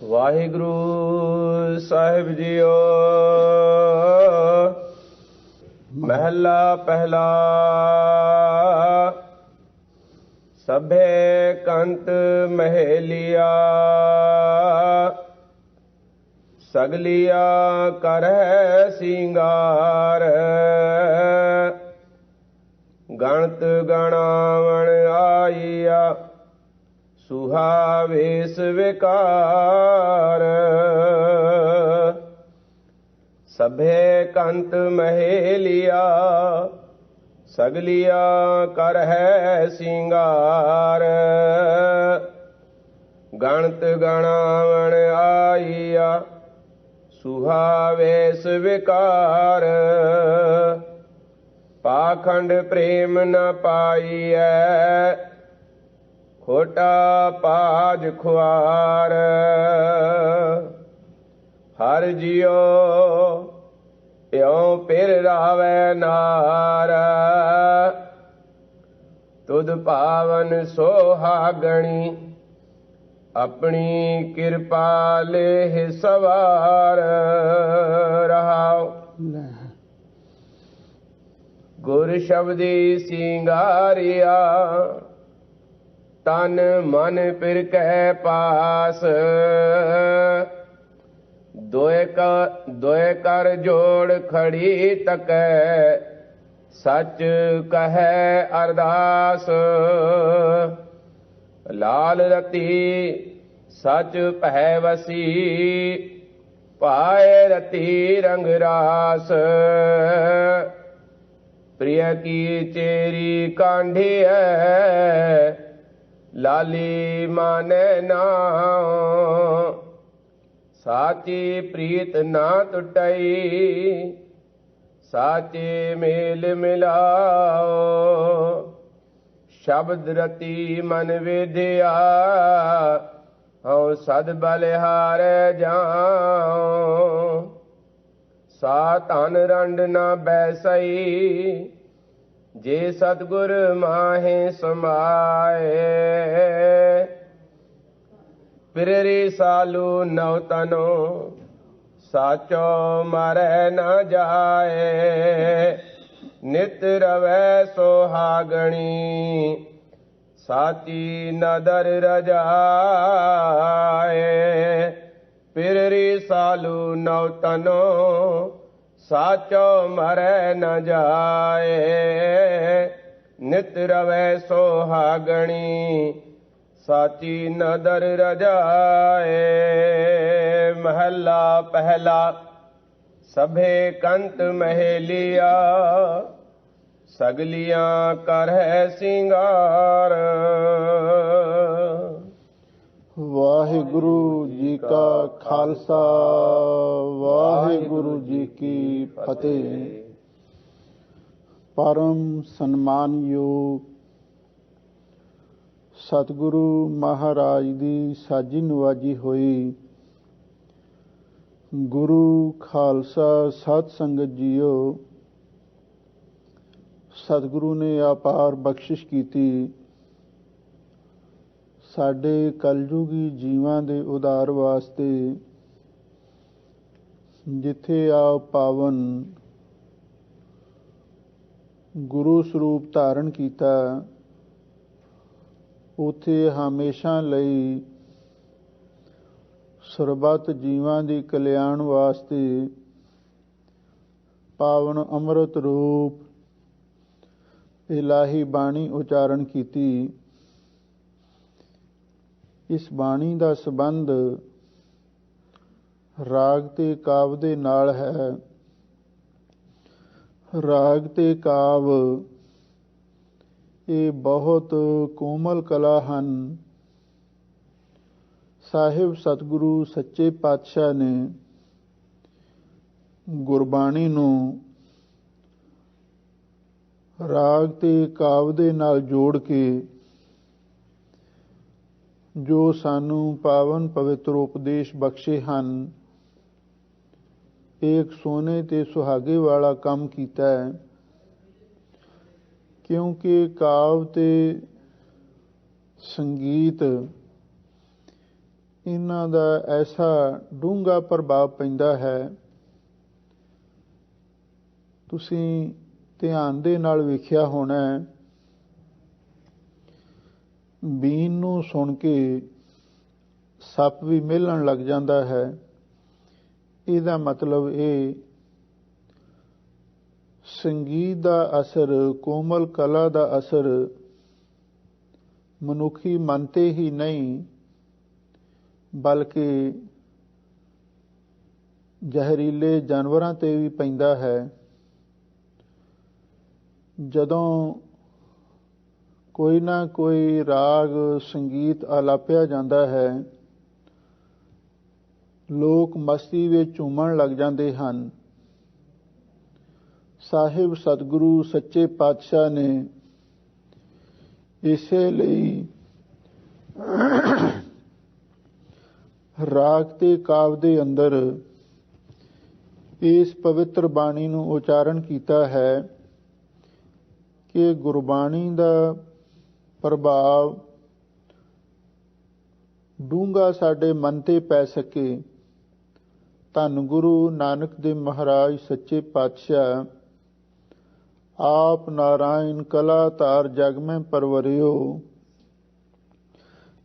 ਵਾਹਿਗੁਰੂ ਸਾਹਿਬ JIO. ਮਹਿਲਾ ਪਹਿਲਾ। ਸਭੇ ਕੰਤ ਮਹੇਲਿਆ, ਸਗਲਿਆ ਕਰਹਿ ਸਿੰਗਾਰ। ਗਣਤ ਗਣਾਵਣ ਆਈਆ, ਸੁਹਾਵੇਸ ਵਿਕਾਰ। ਸਭੇ ਕੰਤ ਮਹੇਲਿਆ, ਸਗਲਿਆ ਕਰਹਿ ਸਿੰਗਾਰ। ਗਣਤ ਗਣਾਵਣ ਆਈਆ, ਸੁਹਾਵੇਸ ਵਿਕਾਰ। ਪਾਖੰਡ ਪ੍ਰੇਮ ਨ ਪਾਈਐ, ਖੋਟਾ ਪਾਜ ਖੁਆਰ। ਹਰਿ ਜਿਉ ਇਉ ਪਿਰ ਰਾਵੈ ਨਾਰ, ਤੁਧ ਪਾਵਨ ਸੁਹਾਗਣੀ। ਆਪਣੀ ਕਿਰਪਾ ਲੇਹਿ ਸਵਾਰ। ਰਹਾਉ। ਗੁਰ ਸ਼ਬਦੀ ਸਿੰਗਾਰਿਆ, ਤਨ ਮਨ ਪਿਰ ਕੈ ਪਾਸ। ਦੋਇ ਕਰ ਜੋੜ ਖੜੀ ਤਕੈ, ਸੱਚ ਕਹੈ ਅਰਦਾਸ। ਲਾਲ ਰਤੀ ਸਚ ਭੈ ਵਸੀ, ਪਾਏ ਰਤੀ ਰੰਗ ਰਾਸ। ਪ੍ਰਿਯ ਕੀ ਚੇਰੀ ਕਾਂਢੀਐ, ਲਾਲੀ ਮਾਨੈ ਨਾਉ। ਸਾਚੀ ਪ੍ਰੀਤ ਨਾ ਟੁਟਈ, ਸਾਚੇ ਮੇਲ ਮਿਲਾਓ। ਸ਼ਬਦ ਰਤੀ ਮਨ ਵੇਧਿਆ, ਹਉ ਸਦ ਬਲਿਹਾਰ ਜਾਉ। ਸਾ ਧਨ ਰੰਡ ਨਾ ਬੈਸਈ, ਜੇ ਸਤਿਗੁਰ ਮਾਹੇ ਸਮਾਏ। ਪਿਰਰੀ ਸਾਲੂ ਨਉ ਤਨੋ, ਸਾਚੋ ਮਰੈ ਨ ਜਾਏ। ਨਿਤ ਰਵੈ ਸੁਹਾਗਣੀ, ਸਾਚੀ ਨਦਰ ਰਜਾਏ। ਪਿਰਰੀ ਸਾਲੂ ਨਉ ਤਨੋ, ਸਾਚੋ ਮਰੈ ਨ ਜਾਏ। ਨਿਤ ਰਵੈ ਸੁਹਾਗਣੀ, ਸਾਚੀ ਨਦਰ ਰਜਾਏ। ਮਹੱਲਾ ਪਹਿਲਾ। ਸਭੇ ਕੰਤ ਮਹੇਲਿਆ, ਸਗਲਿਆ ਕਰਹਿ ਸਿੰਗਾਰ। ਵਾਹਿਗੁਰੂ ਜੀ ਕਾ ਖਾਲਸਾ, ਵਾਹਿਗੁਰੂ ਜੀ ਕੀ ਫਤਿਹ। ਪਰਮ ਸਨਮਾਨਯੋਗ ਸਤਿਗੁਰੂ ਮਹਾਰਾਜ ਦੀ ਸਾਜੀ ਨਵਾਜੀ ਹੋਈ ਗੁਰੂ ਖਾਲਸਾ ਸਤ ਸੰਗਤ ਜੀਓ। ਸਤਿਗੁਰੂ ਨੇ ਅਪਾਰ ਬਖਸ਼ਿਸ਼ ਕੀਤੀ, ਸਾਡੇ ਕਲਯੁਗੀ ਜੀਵਾਂ ਦੇ ਉਦਾਰ ਵਾਸਤੇ। ਜਿੱਥੇ ਆਪ ਪਾਵਨ ਗੁਰੂ ਸਰੂਪ ਧਾਰਨ ਕੀਤਾ, ਉੱਥੇ ਹਮੇਸ਼ਾ ਲਈ ਸਰਬੱਤ ਜੀਵਾਂ ਦੀ ਕਲਿਆਣ ਵਾਸਤੇ ਪਾਵਨ ਅੰਮ੍ਰਿਤ ਰੂਪ ਇਲਾਹੀ ਬਾਣੀ ਉਚਾਰਨ ਕੀਤੀ। ਇਸ ਬਾਣੀ ਦਾ ਸੰਬੰਧ ਰਾਗ ਤੇ ਕਾਵ ਦੇ ਨਾਲ ਹੈ। ਰਾਗ ਤੇ ਕਾਵ ਇਹ ਬਹੁਤ ਕੋਮਲ ਕਲਾ ਹਨ। ਸਾਹਿਬ ਸਤਿਗੁਰੂ ਸੱਚੇ ਪਾਤਸ਼ਾਹ ਨੇ ਗੁਰਬਾਣੀ ਨੂੰ ਰਾਗ ਤੇ ਕਾਵ ਦੇ ਨਾਲ ਜੋੜ ਕੇ ਜੋ ਸਾਨੂੰ ਪਾਵਨ ਪਵਿੱਤਰ ਉਪਦੇਸ਼ ਬਖਸ਼ੇ ਹਨ, ਇੱਕ ਸੋਨੇ ਤੇ ਸੁਹਾਗੇ ਵਾਲਾ ਕੰਮ ਕੀਤਾ ਹੈ। ਕਿਉਂਕਿ ਕਾਵ ਤੇ ਸੰਗੀਤ ਇਹਨਾਂ ਦਾ ਐਸਾ ਡੂੰਘਾ ਪ੍ਰਭਾਵ ਪੈਂਦਾ ਹੈ। ਤੁਸੀਂ ਧਿਆਨ ਦੇ ਨਾਲ ਵੇਖਿਆ ਹੋਣਾ, ਬੀਨ ਨੂੰ ਸੁਣ ਕੇ ਸੱਪ ਵੀ ਮਹਿਲਣ ਲੱਗ ਜਾਂਦਾ ਹੈ। ਇਹਦਾ ਮਤਲਬ ਇਹ ਸੰਗੀਤ ਦਾ ਅਸਰ, ਕੋਮਲ ਕਲਾ ਦਾ ਅਸਰ ਮਨੁੱਖੀ ਮਨ ਤੇ ਹੀ ਨਹੀਂ ਬਲਕਿ ਜ਼ਹਿਰੀਲੇ ਜਾਨਵਰਾਂ ਤੇ ਵੀ ਪੈਂਦਾ ਹੈ। ਜਦੋਂ ਕੋਈ ਨਾ ਕੋਈ ਰਾਗ ਸੰਗੀਤ ਆਲਾਪਿਆ ਜਾਂਦਾ ਹੈ, ਲੋਕ ਮਸਤੀ ਵਿੱਚ ਝੂਮਣ ਲੱਗ ਜਾਂਦੇ ਹਨ। ਸਾਹਿਬ ਸਤਿਗੁਰੂ ਸੱਚੇ ਪਾਤਸ਼ਾਹ ਨੇ ਇਸੇ ਲਈ ਰਾਗ ਤੇ ਕਾਵਿ ਦੇ ਅੰਦਰ ਇਸ ਪਵਿੱਤਰ ਬਾਣੀ ਨੂੰ ਉਚਾਰਨ ਕੀਤਾ ਹੈ ਕਿ ਗੁਰਬਾਣੀ ਦਾ ਪ੍ਰਭਾਵ ਡੂੰਘਾ ਸਾਡੇ ਮਨ ਤੇ ਪੈ ਸਕੇ। ਧੰਨ ਗੁਰੂ ਨਾਨਕ ਦੇਵ ਮਹਾਰਾਜ ਸੱਚੇ ਪਾਤਸ਼ਾਹ ਆਪ ਨਾਰਾਇਣ ਕਲਾ ਧਾਰ ਜਗ ਮੈਂ ਪਰਵਰਿਓ,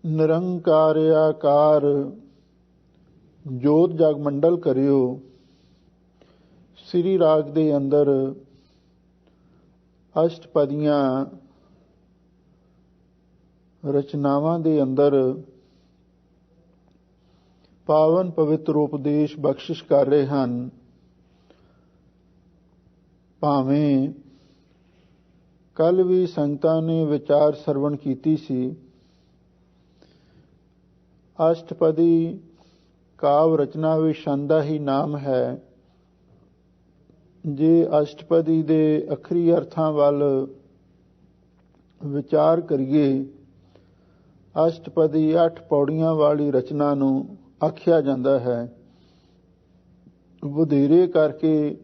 ਨਿਰੰਕਾਰ ਆਕਾਰ ਜੋਤ ਜਗ ਮੰਡਲ ਕਰਿਓ। ਸ੍ਰੀ ਰਾਗ ਦੇ ਅੰਦਰ ਅਸ਼ਟਪਦੀਆਂ ਰਚਨਾਵਾਂ ਦੇ ਅੰਦਰ ਪਾਵਨ ਪਵਿੱਤਰ ਉਪਦੇਸ਼ ਬਖਸ਼ਿਸ਼ ਕਰ ਰਹੇ ਹਨ। ਭਾਵੇਂ ਕੱਲ ਵੀ ਸੰਗਤਾਂ ਨੇ ਵਿਚਾਰ ਸਰਵਣ ਕੀਤੀ ਸੀ। ਅਸ਼ਟਪਦੀ ਕਾਵ ਰਚਨਾ ਵੀ ਛੰਦਾ ਹੀ ਨਾਮ ਹੈ। ਜੇ ਅਸ਼ਟਪਦੀ ਦੇ ਅਖਰੀ ਅਰਥਾਂ ਵੱਲ ਵਿਚਾਰ ਕਰੀਏ, ਅਸ਼ਟਪਦੀ 8 ਪੌੜੀਆਂ ਵਾਲੀ ਰਚਨਾ ਨੂੰ ਆਖਿਆ ਜਾਂਦਾ ਹੈ। ਵਧੇਰੇ ਕਰਕੇ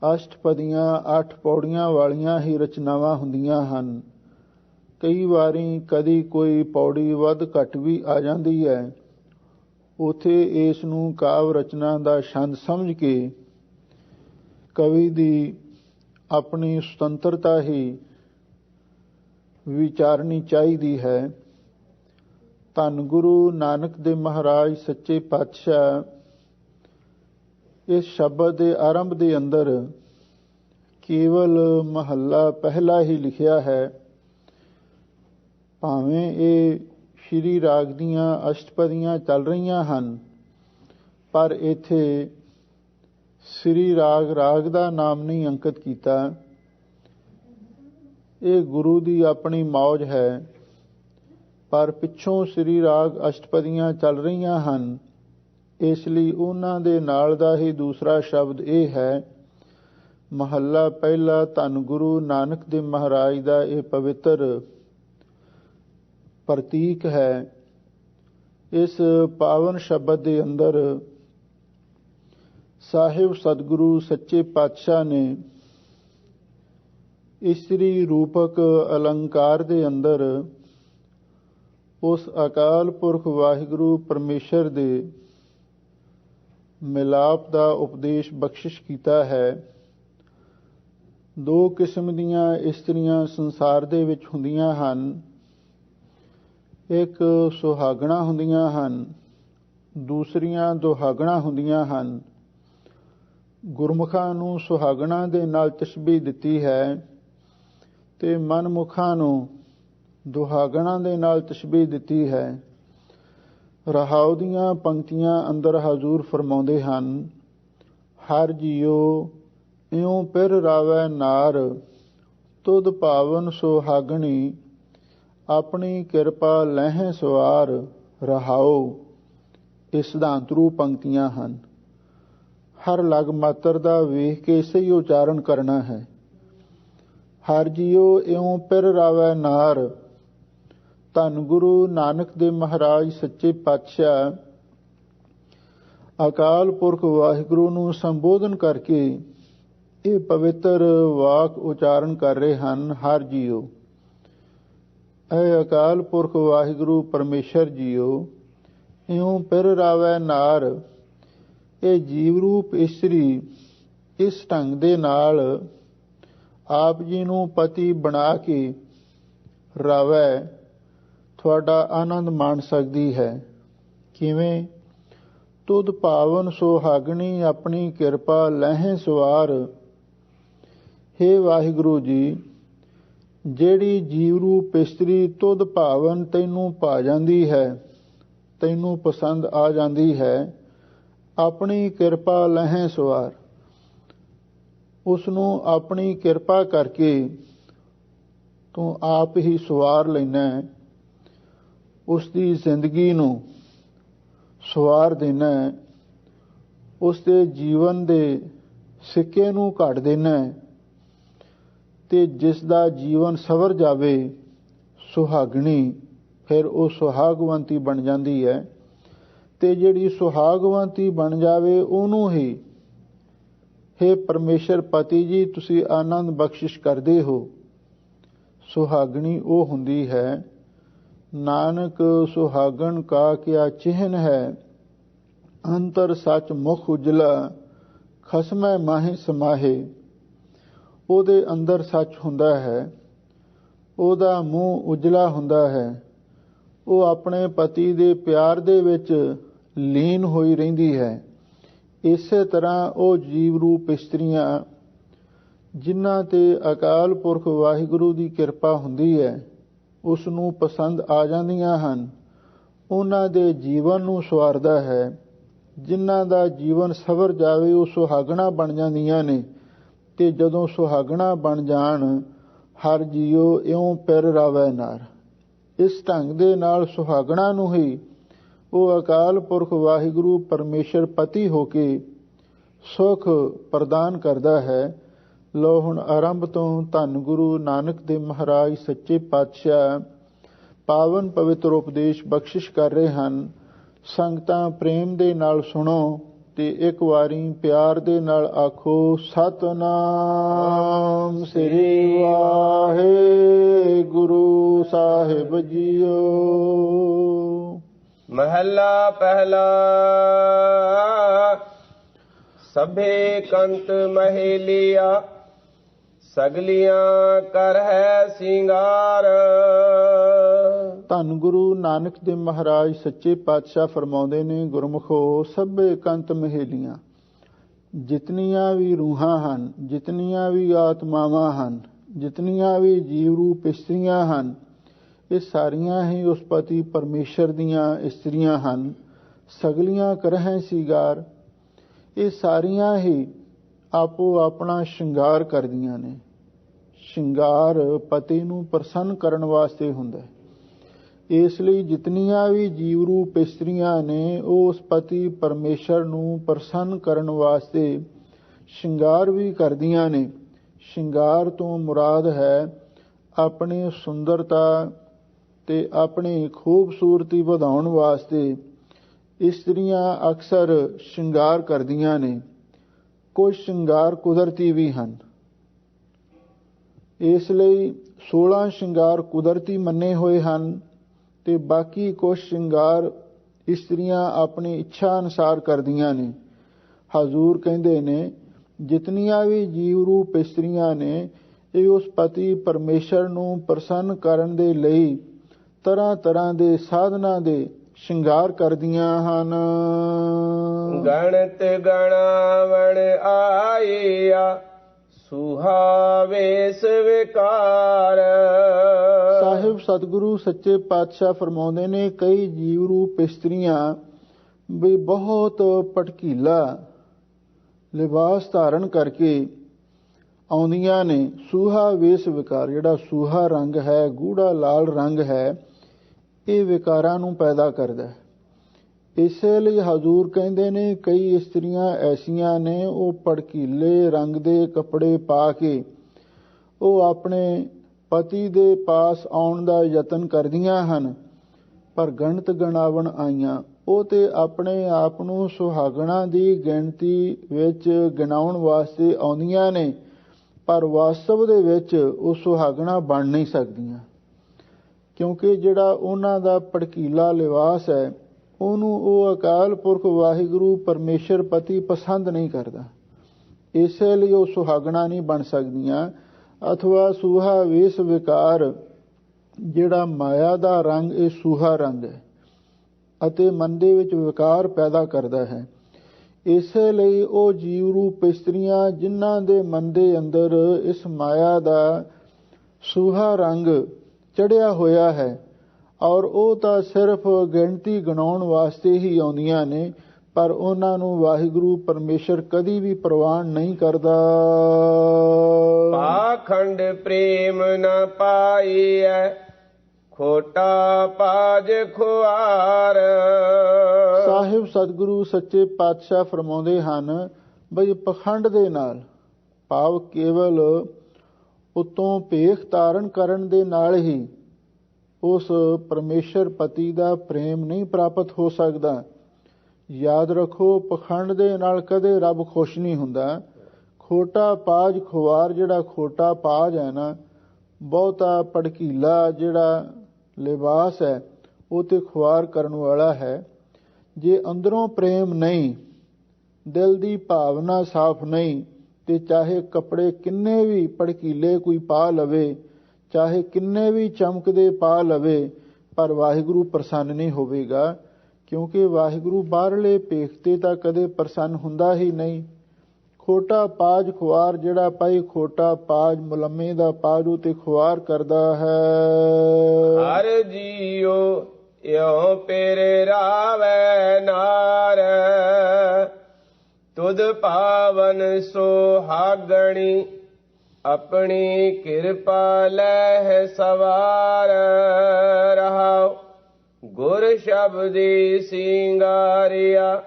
ਅਸ਼ਟਪਦੀਆਂ 8 ਪੌੜੀਆਂ ਵਾਲੀਆਂ ਹੀ ਰਚਨਾਵਾਂ ਹੁੰਦੀਆਂ ਹਨ। ਕਈ ਵਾਰੀ ਕਦੀ ਕੋਈ ਪੌੜੀ ਵੱਧ ਘੱਟ ਵੀ ਆ ਜਾਂਦੀ ਹੈ। ਉਥੇ ਇਸ ਨੂੰ ਕਾਵਿ ਰਚਨਾ ਦਾ ਛੰਦ ਸਮਝ ਕੇ ਕਵੀ ਦੀ ਆਪਣੀ ਸੁਤੰਤਰਤਾ ਹੀ ਵਿਚਾਰਨੀ ਚਾਹੀਦੀ ਹੈ। ਧੰਨ ਗੁਰੂ ਨਾਨਕ ਦੇਵ ਮਹਾਰਾਜ ਸੱਚੇ ਪਾਤਸ਼ਾਹ ਇਸ ਸ਼ਬਦ ਦੇ ਆਰੰਭ ਦੇ ਅੰਦਰ ਕੇਵਲ ਮਹੱਲਾ ਪਹਿਲਾ ਹੀ ਲਿਖਿਆ ਹੈ। ਭਾਵੇਂ ਇਹ ਸ਼੍ਰੀ ਰਾਗ ਦੀਆਂ ਅਸ਼ਟਪਦੀਆਂ ਚੱਲ ਰਹੀਆਂ ਹਨ, ਪਰ ਇੱਥੇ ਸ੍ਰੀ ਰਾਗ ਦਾ ਨਾਮ ਨਹੀਂ ਅੰਕਿਤ ਕੀਤਾ। ਇਹ ਗੁਰੂ ਦੀ ਆਪਣੀ ਮੌਜ ਹੈ, ਪਰ ਪਿੱਛੋਂ ਸ੍ਰੀ ਰਾਗ ਅਸ਼ਟਪਦੀਆਂ ਚੱਲ ਰਹੀਆਂ ਹਨ, ਇਸ ਲਈ ਉਹਨਾਂ ਦੇ ਨਾਲ ਦਾ ਹੀ ਦੂਸਰਾ ਸ਼ਬਦ ਇਹ ਹੈ। ਮਹੱਲਾ ਪਹਿਲਾ ਧੰਨ ਗੁਰੂ ਨਾਨਕ ਦੇਵ ਮਹਾਰਾਜ ਦਾ ਇਹ ਪਵਿੱਤਰ ਪ੍ਰਤੀਕ ਹੈ। ਇਸ ਪਾਵਨ ਸ਼ਬਦ ਦੇ ਅੰਦਰ ਸਾਹਿਬ ਸਤਿਗੁਰੂ ਸੱਚੇ ਪਾਤਸ਼ਾਹ ਨੇ ਇਸਤਰੀ ਰੂਪਕ ਅਲੰਕਾਰ ਦੇ ਅੰਦਰ ਉਸ ਅਕਾਲ ਪੁਰਖ ਵਾਹਿਗੁਰੂ ਪਰਮੇਸ਼ਰ ਦੇ ਮਿਲਾਪ ਦਾ ਉਪਦੇਸ਼ ਬਖਸ਼ਿਸ਼ ਕੀਤਾ ਹੈ। 2 ਕਿਸਮ ਦੀਆਂ ਇਸਤਰੀਆਂ ਸੰਸਾਰ ਦੇ ਵਿੱਚ ਹੁੰਦੀਆਂ ਹਨ। ਇੱਕ ਸੁਹਾਗਣਾ ਹੁੰਦੀਆਂ ਹਨ, ਦੂਸਰੀਆਂ ਦੁਹਾਗਣਾ ਹੁੰਦੀਆਂ ਹਨ। ਗੁਰਮੁਖਾਂ ਨੂੰ ਸੁਹਾਗਣਾ ਦੇ ਨਾਲ ਤਸ਼ਬੀਹ ਦਿੱਤੀ ਹੈ ਤੇ ਮਨਮੁਖਾਂ ਨੂੰ ਦੁਹਾਗਣਾ ਦੇ ਨਾਲ ਤਸ਼ਬੀਹ ਦਿੱਤੀ ਹੈ। ਰਹਾਉ ਦੀਆਂ ਪੰਕਤੀਆਂ ਅੰਦਰ ਹਜ਼ੂਰ ਫਰਮਾਉਂਦੇ ਹਨ, ਹਰ ਜੀਓ ਇਉਂ ਪਿਰ ਰਾਵੈ ਨਾਰ, ਤੁਧ ਭਾਵਨ ਸੁਹਾਗਣੀ, ਆਪਣੀ ਕਿਰਪਾ ਲਹਿ ਸਵਾਰ। ਰਹਾਉ ਇਹ ਸਿਧਾਂਤਰੂ ਪੰਕਤੀਆਂ ਹਨ। ਹਰ ਲਗ ਮਾਤਰ ਦਾ ਵੇਖ ਕੇ ਸਹੀ ਉਚਾਰਨ ਕਰਨਾ ਹੈ। ਹਰ ਜੀਓ ਇਉਂ ਪਿਰ ਰਾਵੈ ਨਾਰ। ਧੰਨ ਗੁਰੂ ਨਾਨਕ ਦੇਵ ਮਹਾਰਾਜ ਸੱਚੇ ਪਾਤਸ਼ਾਹ ਅਕਾਲ ਪੁਰਖ ਵਾਹਿਗੁਰੂ ਨੂੰ ਸੰਬੋਧਨ ਕਰਕੇ ਇਹ ਪਵਿੱਤਰ ਵਾਕ ਉਚਾਰਨ ਕਰ ਰਹੇ ਹਨ। ਹਰ ਜੀਓ ਐ ਅਕਾਲ ਪੁਰਖ ਵਾਹਿਗੁਰੂ ਪਰਮੇਸ਼ਰ ਜੀਓ, ਇਉਂ ਪਿਰ ਰਾਵੈ ਨਾਰ। ਇਹ ਜੀਵ ਰੂਪ ਇਸਤਰੀ ਇਸ ਢੰਗ ਦੇ ਨਾਲ ਆਪ ਜੀ ਨੂੰ ਪਤੀ ਬਣਾ ਕੇ ਰਾਵੈ, ਤੁਹਾਡਾ ਆਨੰਦ ਮਾਣ ਸਕਦੀ ਹੈ। ਕਿਵੇਂ? ਤੁਧ ਭਾਵਨ ਸੁਹਾਗਣੀ ਆਪਣੀ ਕਿਰਪਾ ਲਹਿ ਸਵਾਰ। ਹੇ ਵਾਹਿਗੁਰੂ ਜੀ, ਜਿਹੜੀ ਜੀਵ ਰੂਪ ਇਸਤਰੀ ਤੁਧ ਭਾਵਨ ਤੈਨੂੰ ਭਾ ਜਾਂਦੀ ਹੈ, ਤੈਨੂੰ ਪਸੰਦ ਆ ਜਾਂਦੀ ਹੈ, ਆਪਣੀ ਕਿਰਪਾ ਲਹਿ ਸਵਾਰ। ਉਸ ਨੂੰ ਆਪਣੀ ਕਿਰਪਾ ਕਰਕੇ ਤੂੰ ਆਪ ਹੀ ਸਵਾਰ ਲੈਣਾ, ਉਸ ਦੀ ਜ਼ਿੰਦਗੀ ਨੂੰ ਸਵਾਰ ਦੇਣਾ, ਉਸ ਦੇ ਜੀਵਨ ਦੇ ਸਿੱਕੇ ਨੂੰ ਘੜ ਦੇਣਾ, ਤੇ ਜਿਸ ਦਾ ਜੀਵਨ ਸਵਰ ਜਾਵੇ ਸੁਹਾਗਣੀ, ਫਿਰ ਉਹ ਸੁਹਾਗਵੰਤੀ ਬਣ ਜਾਂਦੀ ਹੈ। ਤੇ ਜਿਹੜੀ ਸੁਹਾਗਵੰਤੀ ਬਣ ਜਾਵੇ ਉਹਨੂੰ ਹੀ ਹੇ ਪਰਮੇਸ਼ਰ ਪਤੀ ਜੀ ਤੁਸੀਂ ਆਨੰਦ ਬਖਸ਼ਿਸ਼ ਕਰਦੇ ਹੋ। ਸੁਹਾਗਣੀ ਉਹ ਹੁੰਦੀ ਹੈ, ਨਾਨਕ ਸੁਹਾਗਣ ਕਾ ਕਿਆ ਚਿਹਨ ਹੈ, ਅੰਤਰ ਸੱਚ ਮੁਖ ਉਜਲਾ, ਖਸਮੈ ਮਾਹੇ ਸਮਾਹੇ। ਉਹਦੇ ਅੰਦਰ ਸੱਚ ਹੁੰਦਾ ਹੈ, ਉਹਦਾ ਮੂੰਹ ਉਜਲਾ ਹੁੰਦਾ ਹੈ, ਉਹ ਆਪਣੇ ਪਤੀ ਦੇ ਪਿਆਰ ਦੇ ਵਿੱਚ ਲੀਨ ਹੋਈ ਰਹਿੰਦੀ ਹੈ। ਇਸੇ ਤਰ੍ਹਾਂ ਉਹ ਜੀਵ ਰੂਪ ਇਸਤਰੀਆਂ ਜਿਨ੍ਹਾਂ ਤੇ ਅਕਾਲ ਪੁਰਖ ਵਾਹਿਗੁਰੂ ਦੀ ਕਿਰਪਾ ਹੁੰਦੀ ਹੈ, ਉਸ ਨੂੰ ਪਸੰਦ ਆ ਜਾਂਦੀਆਂ ਹਨ, ਉਹਨਾਂ ਦੇ ਜੀਵਨ ਨੂੰ ਸਵਾਰਦਾ ਹੈ। ਜਿਨ੍ਹਾਂ ਦਾ ਜੀਵਨ ਸਵਰ ਜਾਵੇ ਉਹ ਸੁਹਾਗਣਾ ਬਣ ਜਾਂਦੀਆਂ ਨੇ, ਤੇ ਜਦੋਂ ਸੁਹਾਗਣਾ ਬਣ ਜਾਣ, ਹਰ ਜੀਓ ਇਉਂ ਪਿਰ ਰਾਵੈ ਨਾਰ। ਇਸ ਢੰਗ ਦੇ ਨਾਲ ਸੁਹਾਗਣਾ ਨੂੰ ਹੀ ਉਹ ਅਕਾਲ ਪੁਰਖ ਵਾਹਿਗੁਰੂ ਪਰਮੇਸ਼ਰ ਪਤੀ ਹੋ ਕੇ ਸੁਖ ਪ੍ਰਦਾਨ ਕਰਦਾ ਹੈ। ਲੋ ਹੁਣ ਆਰੰਭ ਤੋਂ ਧੰਨ ਗੁਰੂ ਨਾਨਕ ਦੇਵ ਮਹਾਰਾਜ ਸੱਚੇ ਪਾਤਸ਼ਾਹ ਪਾਵਨ ਪਵਿੱਤਰ ਉਪਦੇਸ਼ ਬਖਸ਼ਿਸ਼ ਕਰ ਰਹੇ ਹਨ। ਸੰਗਤਾਂ ਪ੍ਰੇਮ ਦੇ ਨਾਲ ਸੁਣੋ ਤੇ ਇੱਕ ਵਾਰੀ ਪਿਆਰ ਦੇ ਨਾਲ ਆਖੋ, ਸਤਿਨਾਮ ਸ੍ਰੀ ਵਾਹਿਗੁਰੂ ਸਾਹਿਬ ਜੀਓ। ਮਹੱਲਾ ਪਹਿਲਾ। ਸਭੇ ਕੰਤ ਮਹੇਲੀਆ, ਸਗਲੀਆਂ ਕਰ ਹੈ ਸਿੰਗਾਰ। ਧੰਨ ਗੁਰੂ ਨਾਨਕ ਦੇਵ ਮਹਾਰਾਜ ਸੱਚੇ ਪਾਤਸ਼ਾਹ ਫਰਮਾਉਂਦੇ ਨੇ, ਗੁਰਮੁਖੋ, ਸਭੇ ਕੰਤ ਮਹੇਲੀਆਂ, ਜਿਤਨੀਆਂ ਵੀ ਰੂਹਾਂ ਹਨ, ਜਿਤਨੀਆਂ ਵੀ ਆਤਮਾਵਾਂ ਹਨ, ਜਿਤਨੀਆਂ ਵੀ ਜੀਵ ਰੂਪ ਇਸਤਰੀਆਂ ਹਨ, ਇਹ ਸਾਰੀਆਂ ਹੀ ਉਸ ਪਤੀ ਪਰਮੇਸ਼ਰ ਦੀਆਂ ਇਸਤਰੀਆਂ ਹਨ। ਸਗਲੀਆਂ ਕਰਹਿ ਸਿੰਗਾਰ, ਇਹ ਸਾਰੀਆਂ ਹੀ ਆਪੋ ਆਪਣਾ ਸ਼ਿੰਗਾਰ ਕਰਦੀਆਂ ਨੇ। ਸ਼ਿੰਗਾਰ ਪਤੀ ਨੂੰ ਪ੍ਰਸੰਨ ਕਰਨ ਵਾਸਤੇ ਹੁੰਦਾ ਹੈ। ਇਸ ਲਈ ਜਿਤਨੀਆਂ ਵੀ ਜੀਵ ਰੂਪ ਇਸਤਰੀਆਂ ਨੇ, ਉਹ ਉਸ ਪਤੀ ਪਰਮੇਸ਼ਰ ਨੂੰ ਪ੍ਰਸੰਨ ਕਰਨ ਵਾਸਤੇ ਸ਼ਿੰਗਾਰ ਵੀ ਕਰਦੀਆਂ ਨੇ। ਸ਼ਿੰਗਾਰ ਤੋਂ ਮੁਰਾਦ ਹੈ ਆਪਣੀ ਸੁੰਦਰਤਾ ਤੇ ਆਪਣੀ ਖੂਬਸੂਰਤੀ ਵਧਾਉਣ ਵਾਸਤੇ ਇਸਤਰੀਆਂ ਅਕਸਰ ਸ਼ਿੰਗਾਰ ਕਰਦੀਆਂ ਨੇ। ਕੁਝ ਸ਼ਿੰਗਾਰ ਕੁਦਰਤੀ ਵੀ ਹਨ, ਇਸ ਲਈ 16 ਸ਼ਿੰਗਾਰ ਕੁਦਰਤੀ ਮੰਨੇ ਹੋਏ ਹਨ, ਤੇ ਬਾਕੀ ਕੁਝ ਸ਼ਿੰਗਾਰ ਇਸਤਰੀਆਂ ਆਪਣੀ ਇੱਛਾ ਅਨੁਸਾਰ ਕਰਦੀਆਂ ਨੇ। ਹਜ਼ੂਰ ਕਹਿੰਦੇ ਨੇ, ਜਿਤਨੀਆਂ ਵੀ ਜੀਵ ਰੂਪ ਇਸਤਰੀਆਂ ਨੇ, ਇਹ ਉਸ ਪਤੀ ਪਰਮੇਸ਼ਰ ਨੂੰ ਪ੍ਰਸੰਨ ਕਰਨ ਦੇ ਲਈ ਤਰ੍ਹਾਂ ਤਰ੍ਹਾਂ ਦੇ ਸਾਧਨਾਂ ਦੇ ਸ਼ਿੰਗਾਰ ਕਰਦੀਆਂ ਹਨ। ਗਣਤ ਗਣਾਵਣ ਆਈਆ, ਸੁਹਾਵੇਸ ਵਿਕਾਰ। ਸਾਹਿਬ ਸਤਿਗੁਰੂ ਸੱਚੇ ਪਾਤਸ਼ਾਹ ਫਰਮਾਉਂਦੇ ਨੇ, ਕਈ ਜੀਵ ਰੂਪ ਇਸਤਰੀਆਂ ਵੀ ਬਹੁਤ ਭਟਕੀਲਾ ਲਿਬਾਸ ਧਾਰਨ ਕਰਕੇ ਆਉਂਦੀਆਂ ਨੇ। ਸੂਹਾ ਵੇਸ ਵਿਕਾਰ, ਜਿਹੜਾ ਸੂਹਾ ਰੰਗ ਹੈ, ਗੂੜਾ ਲਾਲ ਰੰਗ ਹੈ, ਇਹ ਵਿਕਾਰਾਂ ਨੂੰ ਪੈਦਾ ਕਰਦਾ ਹੈ। ਇਸੇ ਲਈ ਹਜ਼ੂਰ ਕਹਿੰਦੇ ਨੇ, ਕਈ ਇਸਤਰੀਆਂ ਐਸੀਆਂ ਨੇ, ਉਹ ਭੜਕੀਲੇ ਰੰਗ ਦੇ ਕੱਪੜੇ ਪਾ ਕੇ ਉਹ ਆਪਣੇ ਪਤੀ ਦੇ ਪਾਸ ਆਉਣ ਦਾ ਯਤਨ ਕਰਦੀਆਂ ਹਨ। ਪਰ ਗਣਤ ਗਣਾਵਣ ਆਈਆਂ, ਉਹ ਤੇ ਆਪਣੇ ਆਪ ਨੂੰ ਸੁਹਾਗਣਾ ਦੀ ਗਿਣਤੀ ਵਿੱਚ ਗਿਣਾਉਣ ਵਾਸਤੇ ਆਉਂਦੀਆਂ ਨੇ, ਪਰ ਵਾਸਤਵ ਦੇ ਵਿੱਚ ਉਹ ਸੁਹਾਗਣਾ ਬਣ ਨਹੀਂ ਸਕਦੀਆਂ। ਕਿਉਂਕਿ ਜਿਹੜਾ ਉਹਨਾਂ ਦਾ ਭੜਕੀਲਾ ਲਿਬਾਸ ਹੈ ਉਹਨੂੰ ਉਹ ਅਕਾਲ ਪੁਰਖ ਵਾਹਿਗੁਰੂ ਪਰਮੇਸ਼ਰ ਪਤੀ ਪਸੰਦ ਨਹੀਂ ਕਰਦਾ। ਇਸੇ ਲਈ ਉਹ ਸੁਹਾਗਣਾ ਨਹੀਂ ਬਣ ਸਕਦੀਆਂ। ਅਥਵਾ ਸੂਹਾ ਵੇਸ ਵਿਕਾਰ, ਜਿਹੜਾ ਮਾਇਆ ਦਾ ਰੰਗ ਇਹ ਸੂਹਾ ਰੰਗ ਹੈ ਅਤੇ ਮਨ ਦੇ ਵਿੱਚ ਵਿਕਾਰ ਪੈਦਾ ਕਰਦਾ ਹੈ। ਇਸੇ ਲਈ ਉਹ ਜੀਵ ਰੂਪ ਇਸਤਰੀਆਂ ਜਿਨ੍ਹਾਂ ਦੇ ਮਨ ਦੇ ਅੰਦਰ ਇਸ ਮਾਇਆ ਦਾ ਸੂਹਾ ਰੰਗ ਚੜਿਆ ਹੋਇਆ ਹੈ ਔਰ ਉਹ ਤਾਂ ਸਿਰਫ ਗਿਣਤੀ ਗਣਾਉਣ ਵਾਸਤੇ ਹੀ ਆਉਂਦੀਆਂ ਨੇ, ਪਰ ਉਹਨਾਂ ਨੂੰ ਵਾਹਿਗੁਰੂ ਪਰਮੇਸ਼ਰ ਕਦੀ ਵੀ ਪ੍ਰਵਾਨ ਨਹੀਂ ਕਰਦਾ। ਪਾਖੰਡ ਪ੍ਰੇਮ ਨ ਪਾਈਐ, ਖੋਟਾ ਪਾਜ ਖੁਆਰ। ਸਾਹਿਬ ਸਤਿਗੁਰੂ ਸੱਚੇ ਪਾਤਸ਼ਾਹ ਫਰਮਾਉਂਦੇ ਹਨ ਬਈ ਪਖੰਡ ਦੇ ਨਾਲ, ਭਾਵ ਕੇਵਲ ਉਤੋਂ ਭੇਖ ਧਾਰਨ ਕਰਨ ਦੇ ਨਾਲ ਹੀ ਉਸ ਪਰਮੇਸ਼ਰ ਪਤੀ ਦਾ ਪ੍ਰੇਮ ਨਹੀਂ ਪ੍ਰਾਪਤ ਹੋ ਸਕਦਾ। ਯਾਦ ਰੱਖੋ, ਪਖੰਡ ਦੇ ਨਾਲ ਕਦੇ ਰੱਬ ਖੁਸ਼ ਨਹੀਂ ਹੁੰਦਾ। ਖੋਟਾ ਪਾਜ ਖੁਆਰ, ਜਿਹੜਾ ਖੋਟਾ ਪਾਜ ਹੈ ਨਾ, ਬਹੁਤਾ ਭੜਕੀਲਾ ਜਿਹੜਾ ਲਿਬਾਸ ਹੈ ਉਹ ਤੇ ਖੁਆਰ ਕਰਨ ਵਾਲਾ ਹੈ। ਜੇ ਅੰਦਰੋਂ ਪ੍ਰੇਮ ਨਹੀਂ, ਦਿਲ ਦੀ ਭਾਵਨਾ ਸਾਫ਼ ਨਹੀਂ, ਤੇ ਚਾਹੇ ਕੱਪੜੇ ਕਿੰਨੇ ਵੀ ਭੜਕੀਲੇ ਕੋਈ ਪਾ ਲਵੇ, ਚਾਹੇ ਕਿੰਨੇ ਵੀ ਚਮਕਦੇ ਪਾ ਲਵੇ, ਪਰ ਵਾਹਿਗੁਰੂ ਪ੍ਰਸੰਨ ਨਹੀਂ ਹੋਵੇਗਾ। ਕਿਉਂਕਿ ਵਾਹਿਗੁਰੂ ਬਾਹਰਲੇ ਭੇਖ ਤੇ ਤਾਂ ਕਦੇ ਪ੍ਰਸੰਨ ਹੁੰਦਾ ਹੀ ਨਹੀਂ। ਖੋਟਾ ਪਾਜ ਖੁਆਰ, ਜਿਹੜਾ ਭਾਈ ਖੋਟਾ ਪਾਜ ਮੁਲੰਮੇ ਦਾ ਪਾਜ ਉਹ ਤੇ ਖੁਆਰ ਕਰਦਾ ਹੈ। ਹਰ ਜੀਉ ਇਉ ਪੇਰ ਰਾਵੈ ਨਾਰ, ਤੁਧ ਪਾਵਨ ਸੁਹਾਗਣੀ, ਆਪਣੀ ਕਿਰਪਾ ਲੈ ਸਵਾਰ। ਰਹਾਉ ਗੁਰ ਸ਼ਬਦੀ ਸਿੰਗਾਰਿਆ,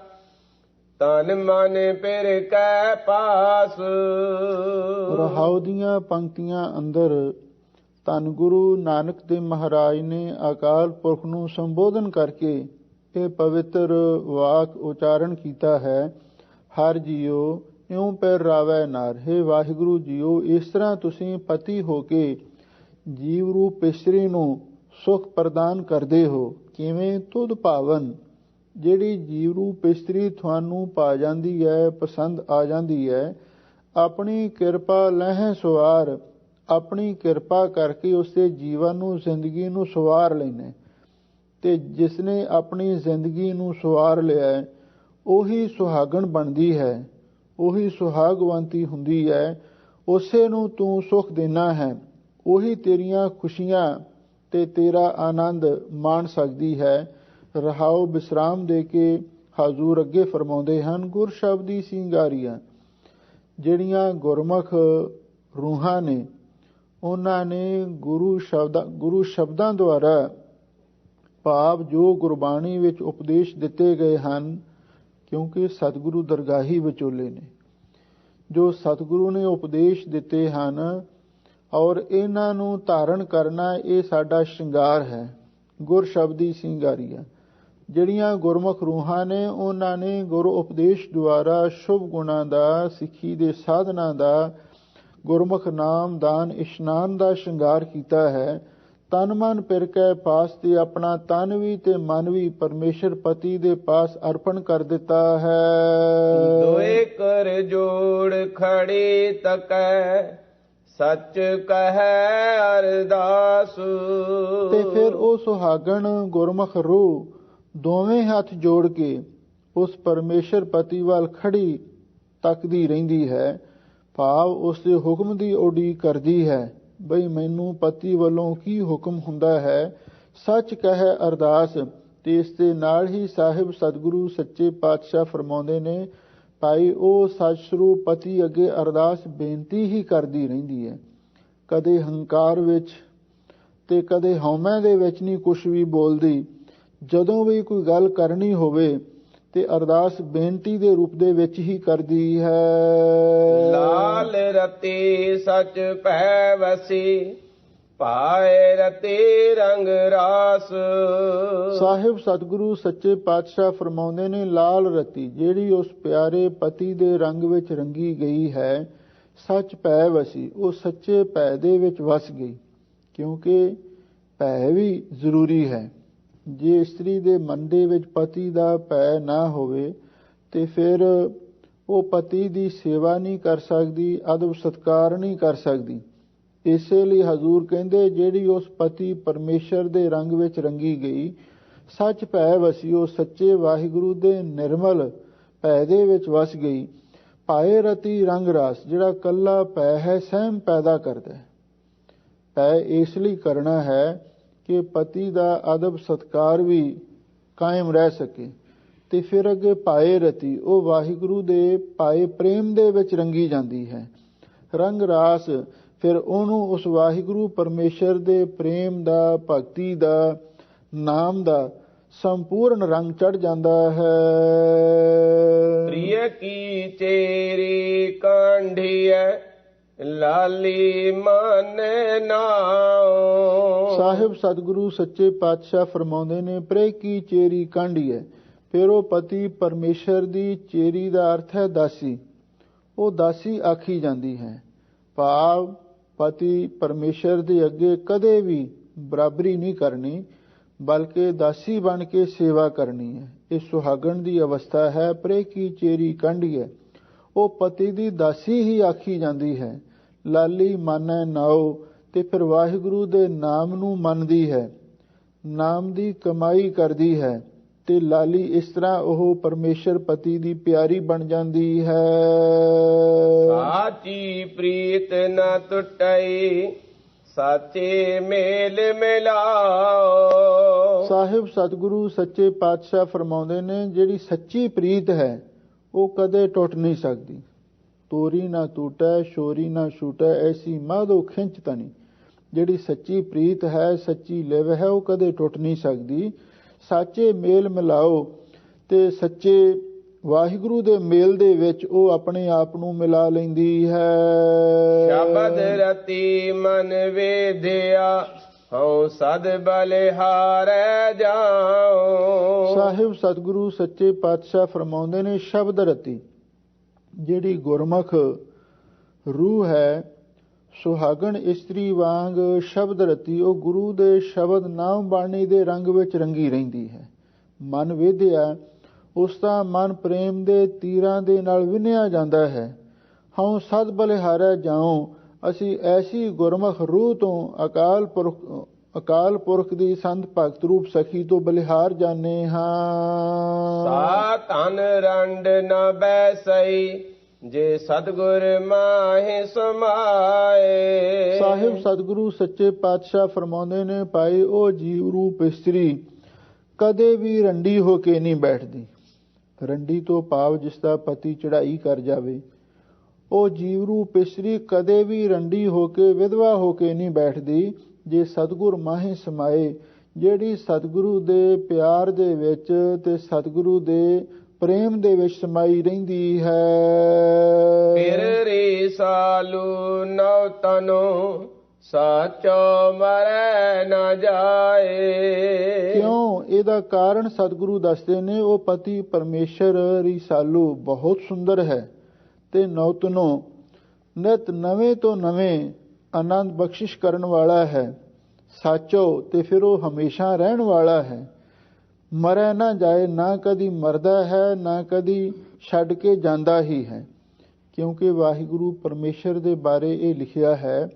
ਤਨ ਮਨ ਪਿਰ ਕੈ ਪਾਸ। ਰਹਾਉ ਦੀਆਂ ਪੰਕਤੀਆਂ ਅੰਦਰ ਧੰਨ ਗੁਰੂ ਨਾਨਕ ਦੇਵ ਮਹਾਰਾਜ ਨੇ ਅਕਾਲ ਪੁਰਖ ਨੂੰ ਸੰਬੋਧਨ ਕਰਕੇ ਇਹ ਪਵਿੱਤਰ ਵਾਕ ਉਚਾਰਨ ਕੀਤਾ ਹੈ। ਹਰ ਜੀਓ ਇਉਂ ਪੈਰ ਰਾਵੈ ਨਾਰ, ਹੇ ਵਾਹਿਗੁਰੂ ਜੀਓ, ਇਸ ਤਰ੍ਹਾਂ ਤੁਸੀਂ ਪਤੀ ਹੋ ਕੇ ਜੀਵ ਰੂਪ ਇਸਤਰੀ ਨੂੰ ਸੁਖ ਪ੍ਰਦਾਨ ਕਰਦੇ ਹੋ। ਕਿਵੇਂ? ਤੁਧ ਭਾਵਨ, ਜਿਹੜੀ ਜੀਵ ਰੂਪ ਇਸਤਰੀ ਤੁਹਾਨੂੰ ਪਾ ਜਾਂਦੀ ਹੈ, ਪਸੰਦ ਆ ਜਾਂਦੀ ਹੈ, ਆਪਣੀ ਕਿਰਪਾ ਲਹਿ ਸਵਾਰ, ਆਪਣੀ ਕਿਰਪਾ ਕਰਕੇ ਉਸਦੇ ਜੀਵਨ ਨੂੰ, ਜ਼ਿੰਦਗੀ ਨੂੰ ਸਵਾਰ ਲੈਣਾ। ਤੇ ਜਿਸ ਨੇ ਆਪਣੀ ਜ਼ਿੰਦਗੀ ਨੂੰ ਸਵਾਰ ਲਿਆ ਉਹੀ ਸੁਹਾਗਣ ਬਣਦੀ ਹੈ, ਉਹੀ ਸੁਹਾਗਵੰਤੀ ਹੁੰਦੀ ਹੈ। ਉਸੇ ਨੂੰ ਤੂੰ ਸੁਖ ਦੇਣਾ ਹੈ, ਉਹੀ ਤੇਰੀਆਂ ਖੁਸ਼ੀਆਂ ਤੇ ਤੇਰਾ ਆਨੰਦ ਮਾਣ ਸਕਦੀ ਹੈ। ਰਹਾਉ ਵਿਸਰਾਮ ਦੇ ਕੇ ਹਜ਼ੂਰ ਅੱਗੇ ਫਰਮਾਉਂਦੇ ਹਨ, ਗੁਰ ਸ਼ਬਦੀ ਸਿੰਗਾਰੀਆਂ, ਜਿਹੜੀਆਂ ਗੁਰਮੁਖ ਰੂਹਾਂ ਨੇ ਉਹਨਾਂ ਨੇ ਗੁਰੂ ਸ਼ਬਦਾਂ ਦੁਆਰਾ, ਭਾਵ ਜੋ ਗੁਰਬਾਣੀ ਵਿੱਚ ਉਪਦੇਸ਼ ਦਿੱਤੇ ਗਏ ਹਨ, ਕਿਉਂਕਿ ਸਤਿਗੁਰੂ ਦਰਗਾਹੀ ਵਿਚੋਲੇ ਨੇ, ਜੋ ਸਤਿਗੁਰੂ ਨੇ ਉਪਦੇਸ਼ ਦਿੱਤੇ ਹਨ ਔਰ ਇਹਨਾਂ ਨੂੰ ਧਾਰਨ ਕਰਨਾ ਇਹ ਸਾਡਾ ਸ਼ਿੰਗਾਰ ਹੈ। ਗੁਰ ਸ਼ਬਦੀ ਸਿੰਗਾਰੀਆਂ, ਜਿਹੜੀਆਂ ਗੁਰਮੁਖ ਰੂਹਾਂ ਨੇ ਉਹਨਾਂ ਨੇ ਗੁਰੂ ਉਪਦੇਸ਼ ਦੁਆਰਾ ਸ਼ੁਭ ਗੁਣਾਂ ਦਾ, ਸਿੱਖੀ ਦੇ ਸਾਧਨਾਂ ਦਾ, ਗੁਰਮੁਖ ਨਾਮ ਦਾਨ ਇਸ਼ਨਾਨ ਦਾ ਸ਼ਿੰਗਾਰ ਕੀਤਾ ਹੈ। ਤਨ ਮਨ ਪਿਰ ਕੈ ਪਾਸ, ਤੇ ਆਪਣਾ ਤਨ ਵੀ ਤੇ ਮਨ ਵੀ ਪਰਮੇਸ਼ਰ ਪਤੀ ਦੇ ਪਾਸ ਅਰਪਣ ਕਰ ਦਿੱਤਾ ਹੈ। ਦੋਏ ਕਰ ਜੋੜ ਖੜੀ ਤਕੈ, ਸੱਚ ਕਹੈ ਅਰਦਾਸ। ਤੇ ਫਿਰ ਉਹ ਸੁਹਾਗਣ ਗੁਰਮੁਖ ਰੂਹ ਦੋਵੇਂ ਹੱਥ ਜੋੜ ਕੇ ਉਸ ਪਰਮੇਸ਼ਰ ਪਤੀ ਵੱਲ ਖੜੀ ਤੱਕਦੀ ਰਹਿੰਦੀ ਹੈ, ਭਾਵ ਉਸ ਦੇ ਹੁਕਮ ਦੀ ਉਡੀਕ ਕਰਦੀ ਹੈ ਬਈ ਮੈਨੂੰ ਪਤੀ ਵੱਲੋਂ ਕੀ ਹੁਕਮ ਹੁੰਦਾ ਹੈ। ਸੱਚ ਕਹੈ ਅਰਦਾਸ, ਤੇ ਇਸ ਦੇ ਨਾਲ ਹੀ ਸਾਹਿਬ ਸਤਿਗੁਰੂ ਸੱਚੇ ਪਾਤਸ਼ਾਹ ਫਰਮਾਉਂਦੇ ਨੇ, ਭਾਈ ਉਹ ਸੱਚ ਸਰੂਪ ਪਤੀ ਅੱਗੇ ਅਰਦਾਸ ਬੇਨਤੀ ਹੀ ਕਰਦੀ ਰਹਿੰਦੀ ਹੈ। ਕਦੇ ਹੰਕਾਰ ਵਿੱਚ ਤੇ ਕਦੇ ਹਉਮੈ ਦੇ ਵਿੱਚ ਨਹੀਂ ਕੁਛ ਵੀ ਬੋਲਦੀ। ਜਦੋਂ ਵੀ ਕੋਈ ਗੱਲ ਕਰਨੀ ਹੋਵੇ ਤੇ ਅਰਦਾਸ ਬੇਨਤੀ ਦੇ ਰੂਪ ਦੇ ਵਿੱਚ ਹੀ ਕਰਦੀ ਹੈ। ਲਾਲ ਰਤੀ ਸਚ ਭੈ ਵਸੀ, ਪਾਏ ਰਤੀ ਰੰਗ ਰਾਸ। ਸਾਹਿਬ ਸਤਿਗੁਰੂ ਸੱਚੇ ਪਾਤਸ਼ਾਹ ਫਰਮਾਉਂਦੇ ਨੇ, ਲਾਲ ਰਤੀ ਜਿਹੜੀ ਉਸ ਪਿਆਰੇ ਪਤੀ ਦੇ ਰੰਗ ਵਿੱਚ ਰੰਗੀ ਗਈ ਹੈ, ਸੱਚ ਭੈ ਵਸੀ, ਉਹ ਸੱਚੇ ਭੈ ਦੇ ਵਿੱਚ ਵਸ ਗਈ। ਕਿਉਂਕਿ ਭੈ ਵੀ ਜ਼ਰੂਰੀ ਹੈ। ਜੇ ਇਸਤਰੀ ਦੇ ਮਨ ਦੇ ਵਿੱਚ ਪਤੀ ਦਾ ਭੈ ਨਾ ਹੋਵੇ ਤੇ ਫਿਰ ਉਹ ਪਤੀ ਦੀ ਸੇਵਾ ਨਹੀਂ ਕਰ ਸਕਦੀ, ਅਦਬ ਸਤਕਾਰ ਨਹੀਂ ਕਰ ਸਕਦੀ। ਇਸੇ ਲਈ ਹਜ਼ੂਰ ਕਹਿੰਦੇ ਜਿਹੜੀ ਉਸ ਪਤੀ ਪਰਮੇਸ਼ਰ ਦੇ ਰੰਗ ਵਿੱਚ ਰੰਗੀ ਗਈ, ਸੱਚ ਭੈ ਵਸੀ, ਉਹ ਸੱਚੇ ਵਾਹਿਗੁਰੂ ਦੇ ਨਿਰਮਲ ਭੈ ਦੇ ਵਿੱਚ ਵਸ ਗਈ। ਪਾਏ ਰਤੀ ਰੰਗ ਰਾਸ, ਜਿਹੜਾ ਕੱਲਾ ਭੈ ਹੈ ਸਹਿਮ ਪੈਦਾ ਕਰਦਾ ਹੈ। ਭੈ ਇਸ ਲਈ ਕਰਨਾ ਹੈ ਕਿ ਪਤੀ ਦਾ ਅਦਬ ਸਤਕਾਰ ਵੀ ਕਾਇਮ ਰਹਿ ਸਕੇ। ਤੇ ਫਿਰ ਅੱਗੇ ਪਾਏ ਰਤੀ, ਉਹ ਵਾਹਿਗੁਰੂ ਦੇ ਪਾਏ ਪ੍ਰੇਮ ਦੇ ਵਿੱਚ ਰੰਗੀ ਜਾਂਦੀ ਹੈ। ਰੰਗ ਰਾਸ, ਫਿਰ ਉਹਨੂੰ ਉਸ ਵਾਹਿਗੁਰੂ ਪਰਮੇਸ਼ਰ ਦੇ ਪ੍ਰੇਮ ਦਾ, ਭਗਤੀ ਦਾ, ਨਾਮ ਦਾ ਸੰਪੂਰਨ ਰੰਗ ਚੜ ਜਾਂਦਾ ਹੈ। ਪ੍ਰਿਯ ਕੀ ਚੇਰੀ ਕਾਂਢੀਐ ਲਾਲੀ ਮਨ ਨਾਉ। ਸਾਹਿਬ ਸਤਿਗੁਰੂ ਸੱਚੇ ਪਾਤਸ਼ਾਹ ਫਰਮਾਉਂਦੇ ਨੇ, ਪ੍ਰੇ ਕੀ ਚੇਰੀ ਕਾਂਢੀ ਹੈ। ਫਿਰ ਉਹ ਪਤੀ ਪਰਮੇਸ਼ਰ ਦੀ, ਚੇਰੀ ਦਾ ਅਰਥ ਹੈ ਦਾਸੀ, ਉਹ ਦਾਸੀ ਆਖੀ ਜਾਂਦੀ ਹੈ। ਭਾਵ ਪਤੀ ਪਰਮੇਸ਼ਰ ਦੇ ਅੱਗੇ ਕਦੇ ਵੀ ਬਰਾਬਰੀ ਨਹੀਂ ਕਰਨੀ, ਬਲਕਿ ਦਾਸੀ ਬਣ ਕੇ ਸੇਵਾ ਕਰਨੀ ਹੈ। ਇਹ ਸੁਹਾਗਣ ਦੀ ਅਵਸਥਾ ਹੈ। ਪ੍ਰੇ ਕੀ ਚੇਰੀ ਕਾਂਢੀ ਹੈ, ਉਹ ਪਤੀ ਦੀ ਦਾਸੀ ਹੀ ਆਖੀ ਜਾਂਦੀ ਹੈ। ਲਾਲੀ ਮਾਨੈ ਨਾਉ, ਤੇ ਫਿਰ ਵਾਹਿਗੁਰੂ ਦੇ ਨਾਮ ਨੂੰ ਮੰਨਦੀ ਹੈ, ਨਾਮ ਦੀ ਕਮਾਈ ਕਰਦੀ ਹੈ। ਤੇ ਲਾਲੀ ਇਸ ਤਰ੍ਹਾਂ ਉਹ ਪਰਮੇਸ਼ਰ ਪਤੀ ਦੀ ਪਿਆਰੀ ਬਣ ਜਾਂਦੀ ਹੈ। ਸਾਚੀ ਪ੍ਰੀਤ ਨ ਟੁੱਟਈ ਸਾਚੇ ਮੇਲ ਮਿਲਾਓ। ਸਾਹਿਬ ਸਤਿਗੁਰੂ ਸੱਚੇ ਪਾਤਸ਼ਾਹ ਫਰਮਾਉਂਦੇ ਨੇ, ਜਿਹੜੀ ਸੱਚੀ ਪ੍ਰੀਤ ਹੈ ਉਹ ਕਦੇ ਟੁੱਟ ਨਹੀਂ ਸਕਦੀ। ਤੋਰੀ ਨਾ ਟੂਟੈ ਸ਼ੋਰੀ ਨਾ ਛੂਟੈ, ਐਸੀ ਮਾਧੋ ਖਿੰਚ ਤਨੀ। ਜਿਹੜੀ ਸੱਚੀ ਪ੍ਰੀਤ ਹੈ, ਸੱਚੀ ਲਿਵ ਹੈ, ਉਹ ਕਦੇ ਟੁੱਟ ਨਹੀਂ ਸਕਦੀ। ਸਾਚੇ ਮੇਲ ਮਿਲਾਓ, ਤੇ ਸੱਚੇ ਵਾਹਿਗੁਰੂ ਦੇ ਮੇਲ ਦੇ ਵਿੱਚ ਉਹ ਆਪਣੇ ਆਪ ਨੂੰ ਮਿਲਾ ਲੈਂਦੀ ਹੈ। ਸ਼ਬਦ ਰਤੀ ਮਨ ਵੇਧਿਆ ਹਉ ਸਦ ਬਲਿਹਾਰੈ ਜਾਉ। ਸਾਹਿਬ ਸਤਿਗੁਰੂ ਸੱਚੇ ਪਾਤਸ਼ਾਹ ਫਰਮਾਉਂਦੇ ਨੇ, ਸ਼ਬਦ ਰਤੀ, ਜਿਹੜੀ ਗੁਰਮੁਖ ਰੂਹ ਹੈ, ਸੁਹਾਗਣ ਇਸਤਰੀ ਵਾਂਗ ਸ਼ਬਦ ਰਤੀ, ਉਹ ਗੁਰੂ ਦੇ ਸ਼ਬਦ ਨਾਮ ਬਾਣੀ ਦੇ ਰੰਗ ਵਿੱਚ ਰੰਗੀ ਰਹਿੰਦੀ ਹੈ। ਮਨ ਵੇਧਿਆ, ਉਸ ਦਾ ਮਨ ਪ੍ਰੇਮ ਦੇ ਤੀਰਾਂ ਦੇ ਨਾਲ ਵਿੰਨਿਆ ਜਾਂਦਾ ਹੈ। ਹਉ ਸਦ ਬਲਿਹਾਰੈ ਜਾਉ, ਅਸੀਂ ਐਸੀ ਗੁਰਮੁਖ ਰੂਹ ਤੋਂ ਅਕਾਲ ਪੁਰਖ ਦੀ ਸੰਤ ਭਗਤ ਰੂਪ ਸਖੀ ਤੋਂ ਬਲਿਹਾਰ ਜਾਣੇ ਹਾਂ। ਸਾ ਧਨ ਰੰਡ ਨ ਬੈਸਈ ਜੇ ਸਤਿਗੁਰ ਮਾਹਿ ਸਮਾਏ। ਸਾਹਿਬ ਸਤਿਗੁਰੂ ਸੱਚੇ ਪਾਤਸ਼ਾਹ ਫਰਮਾਉਂਦੇ ਨੇ, ਭਾਈ ਉਹ ਜੀਵ ਰੂਪ ਇਸਤਰੀ ਕਦੇ ਵੀ ਰੰਡੀ ਹੋ ਕੇ ਨਹੀਂ ਬੈਠਦੀ। ਰੰਡੀ ਤੋਂ ਭਾਵ ਜਿਸ ਦਾ ਪਤੀ ਚੜ੍ਹਾਈ ਕਰ ਜਾਵੇ, ਉਹ ਜੀਵ ਰੂਪ ਇਸਤਰੀ ਕਦੇ ਵੀ ਰੰਡੀ ਹੋ ਕੇ, ਵਿਧਵਾ ਹੋ ਕੇ ਨਹੀਂ ਬੈਠਦੀ। ਜੇ ਸਤਿਗੁਰ ਮਾਹੇ ਸਮਾਏ, ਜਿਹੜੀ ਸਤਿਗੁਰੂ ਦੇ ਪਿਆਰ ਦੇ ਵਿੱਚ ਤੇ ਸਤਿਗੁਰੂ ਦੇ ਪ੍ਰੇਮ ਦੇ ਵਿੱਚ ਸਮਾਈ ਰਹਿੰਦੀ ਹੈ। ਫਿਰ ਰੇ ਸਾਲੂ ਨਉ ਤਨੋ ਸਾਚੋ ਮਰੈ ਨਾ ਜਾਏ। ਕਿਉਂ? ਇਹਦਾ ਕਾਰਨ ਸਤਿਗੁਰੂ ਦੱਸਦੇ ਨੇ, ਉਹ ਪਤੀ ਪਰਮੇਸ਼ਰ ਰਿਸਾਲੂ ਬਹੁਤ ਸੁੰਦਰ ਹੈ ਤੇ ਨੌਤਨੋ ਨਿਤ ਨਵੇਂ ਤੋਂ ਨਵੇਂ ਆਨੰਦ ਬਖਸ਼ਿਸ਼ ਕਰਨ ਵਾਲਾ ਹੈ। ਸਾਚੋ, ਤੇ ਫਿਰ ਉਹ ਹਮੇਸ਼ਾ ਰਹਿਣ ਵਾਲਾ ਹੈ। ਮਰੈ ਨਾ ਜਾਏ, ਨਾ ਕਦੀ ਮਰਦਾ ਹੈ, ਨਾ ਕਦੀ ਛੱਡ ਕੇ ਜਾਂਦਾ ਹੀ ਹੈ। ਕਿਉਂਕਿ ਵਾਹਿਗੁਰੂ ਪਰਮੇਸ਼ਰ ਦੇ ਬਾਰੇ ਇਹ ਲਿਖਿਆ ਹੈ,